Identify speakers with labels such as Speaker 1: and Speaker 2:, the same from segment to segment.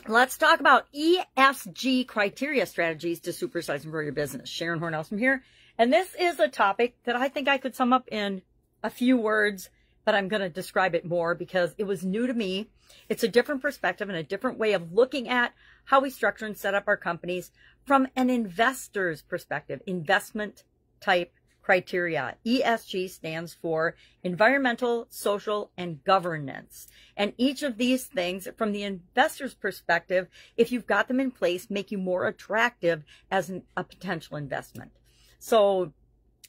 Speaker 1: Let's talk about ESG criteria strategies to supersize and grow your business. Sharon Hornells from here. And this is a topic that I think I could sum up in a few words, but I'm going to describe it more because it was new to me. It's a different perspective and a different way of looking at how we structure and set up our companies from an investor's perspective, investment type criteria. ESG stands for environmental, social, and governance. And each of these things, from the investor's perspective, if you've got them in place, make you more attractive as a potential investment. So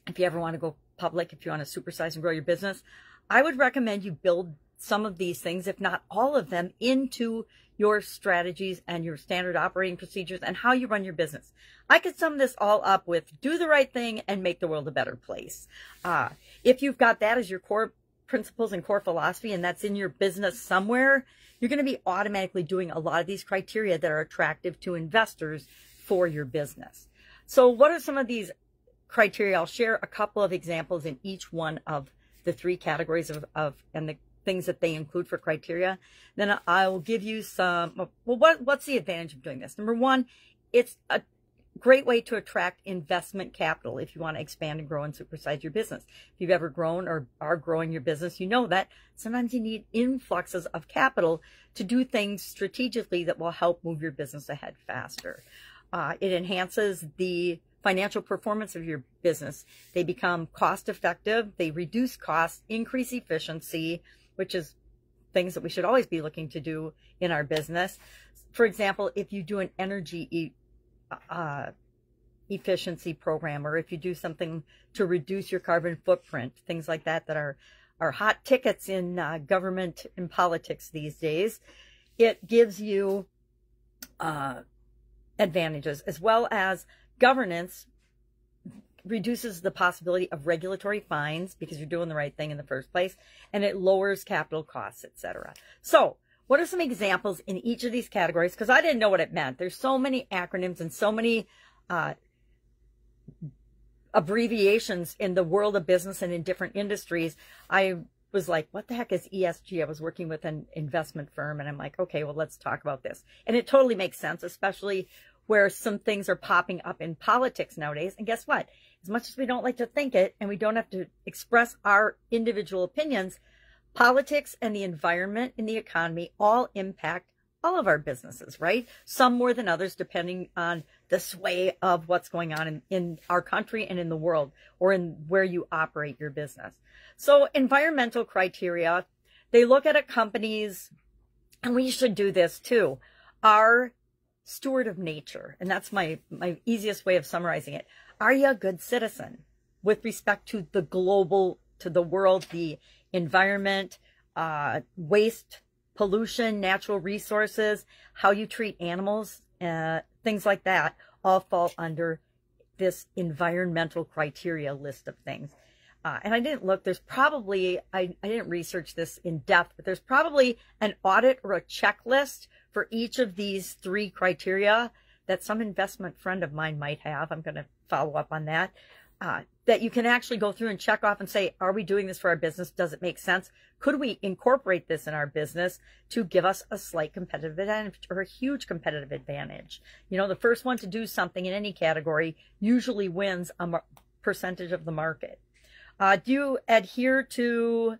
Speaker 1: if you ever want to go public, if you want to supersize and grow your business, I would recommend you build some of these things, if not all of them, into your strategies and your standard operating procedures and how you run your business. I could sum this all up with do the right thing and make the world a better place. If you've got that as your core principles and core philosophy, and that's in your business somewhere, you're going to be automatically doing a lot of these criteria that are attractive to investors for your business. So what are some of these criteria? I'll share a couple of examples in each one of the three categories and the things that they include for criteria. Then I'll give you some, well, what's the advantage of doing this? Number one, it's a great way to attract investment capital if you want to expand and grow and supersize your business. If you've ever grown or are growing your business, you know that sometimes you need influxes of capital to do things strategically that will help move your business ahead faster. It enhances the financial performance of your business. They become cost effective. They reduce costs, increase efficiency, which is things that we should always be looking to do in our business. For example, if you do an energy efficiency program, or if you do something to reduce your carbon footprint, things like that that are hot tickets in government and politics these days, it gives you advantages, as well as governance reduces the possibility of regulatory fines because you're doing the right thing in the first place, and it lowers capital costs, etc. So what are some examples in each of these categories? Because I didn't know what it meant. There's so many acronyms and so many abbreviations in the world of business and in different industries. I was like, what the heck is ESG? I was working with an investment firm, and I'm like, okay, well, let's talk about this. And it totally makes sense, especially where some things are popping up in politics nowadays. And guess what? As much as we don't like to think it, and we don't have to express our individual opinions, politics and the environment and the economy all impact all of our businesses, right? Some more than others, depending on the sway of what's going on in our country and in the world, or in where you operate your business. So environmental criteria, they look at a company's, and we should do this too, our steward of nature. And that's my easiest way of summarizing it. Are you a good citizen with respect to the global, to the world, the environment, waste, pollution, natural resources, how you treat animals, things like that all fall under this environmental criteria list of things. And I didn't look, there's probably, I didn't research this in depth, but there's probably an audit or a checklist for each of these three criteria that some investment friend of mine might have. I'm going to follow up on that. That you can actually go through and check off and say, are we doing this for our business? Does it make sense? Could we incorporate this in our business to give us a slight competitive advantage or a huge competitive advantage? You know, the first one to do something in any category usually wins a percentage of the market. Do you adhere to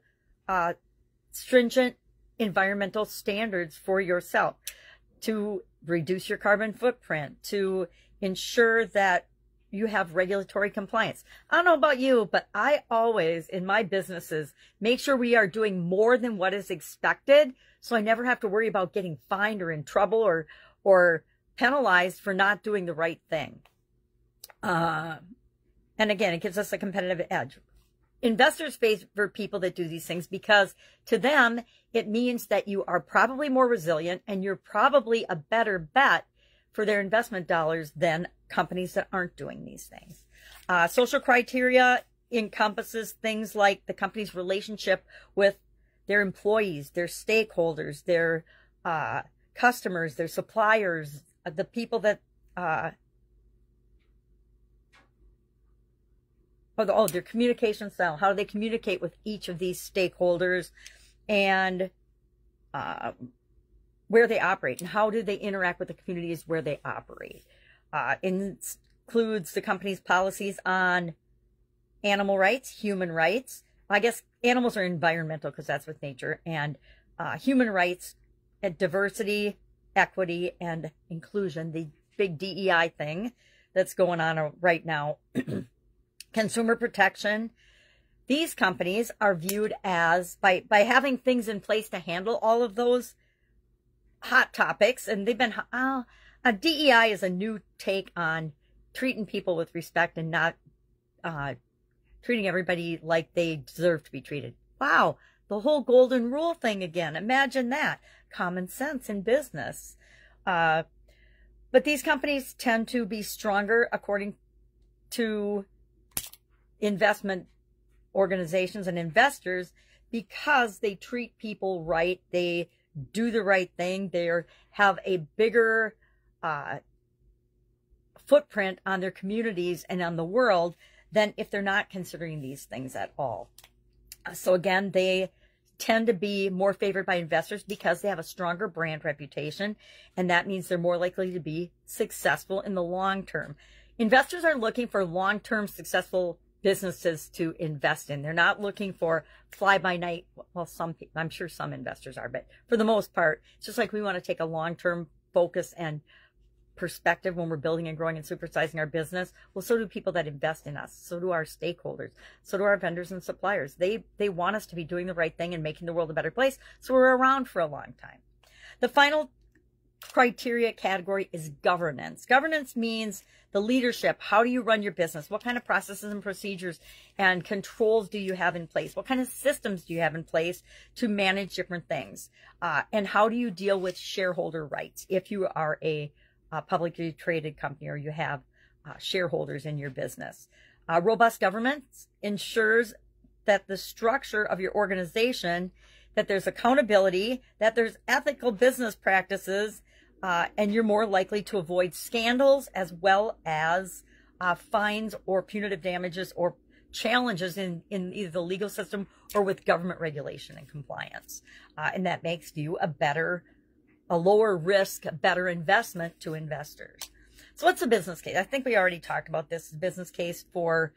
Speaker 1: stringent environmental standards for yourself to reduce your carbon footprint, to ensure that you have regulatory compliance? I don't know about you, but I always, in my businesses, make sure we are doing more than what is expected, so I never have to worry about getting fined or in trouble or penalized for not doing the right thing. And again, it gives us a competitive edge. Investors favor people that do these things because to them, it means that you are probably more resilient and you're probably a better bet for their investment dollars than companies that aren't doing these things. Social criteria encompasses things like the company's relationship with their employees, their stakeholders, their customers, their suppliers, the people that their communication style. How do they communicate with each of these stakeholders? And where they operate and how do they interact with the communities where they operate. Includes the company's policies on animal rights, human rights. I guess animals are environmental because that's with nature, and human rights, and diversity, equity, and inclusion, the big DEI thing that's going on right now. Consumer protection. These companies are viewed as, by having things in place to handle all of those hot topics, and they've been, DEI is a new take on treating people with respect and not treating everybody like they deserve to be treated. Wow, the whole golden rule thing again. Imagine that. Common sense in business. But these companies tend to be stronger according to investment organizations and investors because they treat people right. They do the right thing. They have a bigger footprint on their communities and on the world than if they're not considering these things at all. So again, they tend to be more favored by investors because they have a stronger brand reputation, and that means they're more likely to be successful in the long term. Investors are looking for long-term successful businesses to invest in. They're not looking for fly-by-night. Well, I'm sure some investors are, but for the most part, it's just like we want to take a long-term focus and perspective when we're building and growing and supersizing our business. Well, so do people that invest in us. So do our stakeholders. So do our vendors and suppliers. They want us to be doing the right thing and making the world a better place, so we're around for a long time. The final criteria category is governance. Governance means the leadership. How do you run your business? What kind of processes and procedures and controls do you have in place? What kind of systems do you have in place to manage different things? And how do you deal with shareholder rights if you are a publicly traded company or you have shareholders in your business? Robust governance ensures that the structure of your organization, that there's accountability, that there's ethical business practices, and you're more likely to avoid scandals as well as fines or punitive damages or challenges in either the legal system or with government regulation and compliance. And that makes you a lower risk, better investment to investors. So what's the business case? I think we already talked about this. The business case for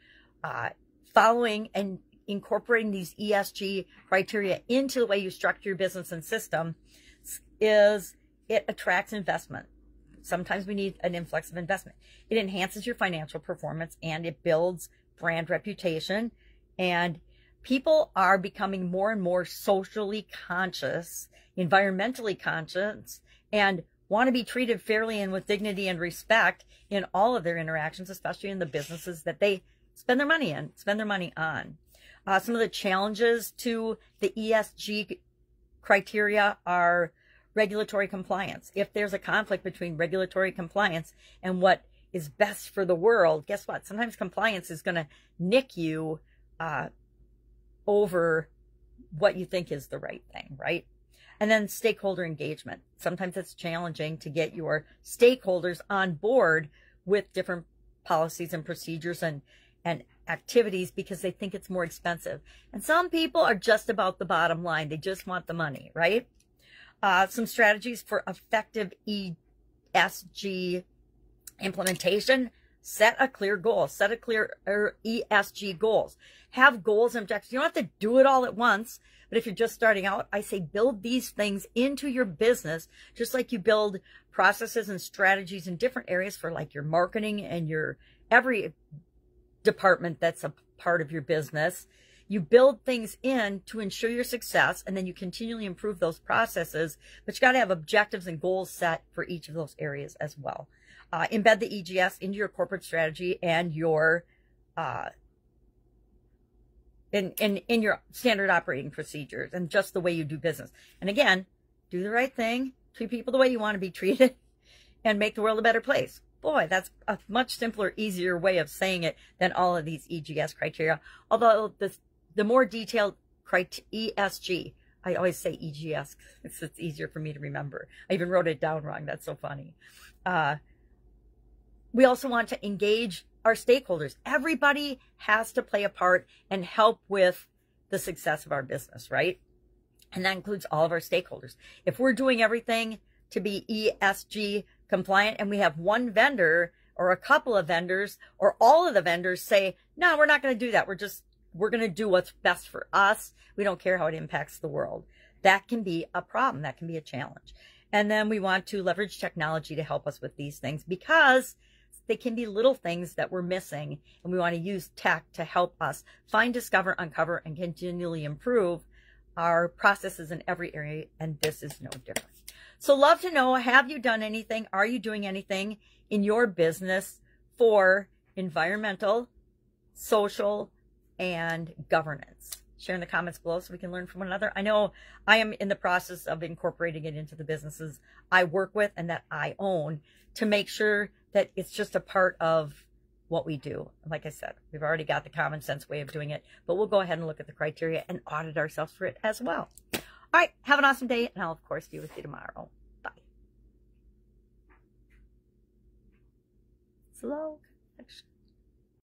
Speaker 1: following and incorporating these ESG criteria into the way you structure your business and system is it attracts investment. Sometimes we need an influx of investment. It enhances your financial performance and it builds brand reputation. And people are becoming more and more socially conscious, environmentally conscious, and want to be treated fairly and with dignity and respect in all of their interactions, especially in the businesses that they spend their money on. Some of the challenges to the ESG criteria are regulatory compliance. If there's a conflict between regulatory compliance and what is best for the world, guess what? Sometimes compliance is going to nick you over what you think is the right thing, right? And then stakeholder engagement. Sometimes it's challenging to get your stakeholders on board with different policies and procedures and activities because they think it's more expensive. And some people are just about the bottom line. They just want the money, right? Some strategies for effective ESG implementation. Set a clear goal. Set a clear ESG goals. Have goals and objectives. You don't have to do it all at once, but if you're just starting out, I say build these things into your business, just like you build processes and strategies in different areas for like your marketing and your every department that's a part of your business. You build things in to ensure your success, and then you continually improve those processes, but you got to have objectives and goals set for each of those areas as well. Embed the EGS into your corporate strategy and your in your standard operating procedures and just the way you do business. And again, do the right thing, treat people the way you want to be treated, and make the world a better place. Boy, that's a much simpler, easier way of saying it than all of these EGS criteria. Although the more detailed ESG, I always say EGS because it's easier for me to remember. I even wrote it down wrong. That's so funny. We also want to engage our stakeholders. Everybody has to play a part and help with the success of our business, right? And that includes all of our stakeholders. If we're doing everything to be ESG compliant and we have one vendor or a couple of vendors or all of the vendors say, no, we're not going to do that. We're going to do what's best for us. We don't care how it impacts the world. That can be a problem. That can be a challenge. And then we want to leverage technology to help us with these things because they can be little things that we're missing. And we want to use tech to help us find, discover, uncover, and continually improve our processes in every area. And this is no different. So love to know, have you done anything? Are you doing anything in your business for environmental, social, and governance? Share in the comments below so we can learn from one another. I know I am in the process of incorporating it into the businesses I work with and that I own to make sure that it's just a part of what we do. Like I said, we've already got the common sense way of doing it, but we'll go ahead and look at the criteria and audit ourselves for it as well. All right, have an awesome day, and I'll, of course, be with you tomorrow. Bye. Slow connection.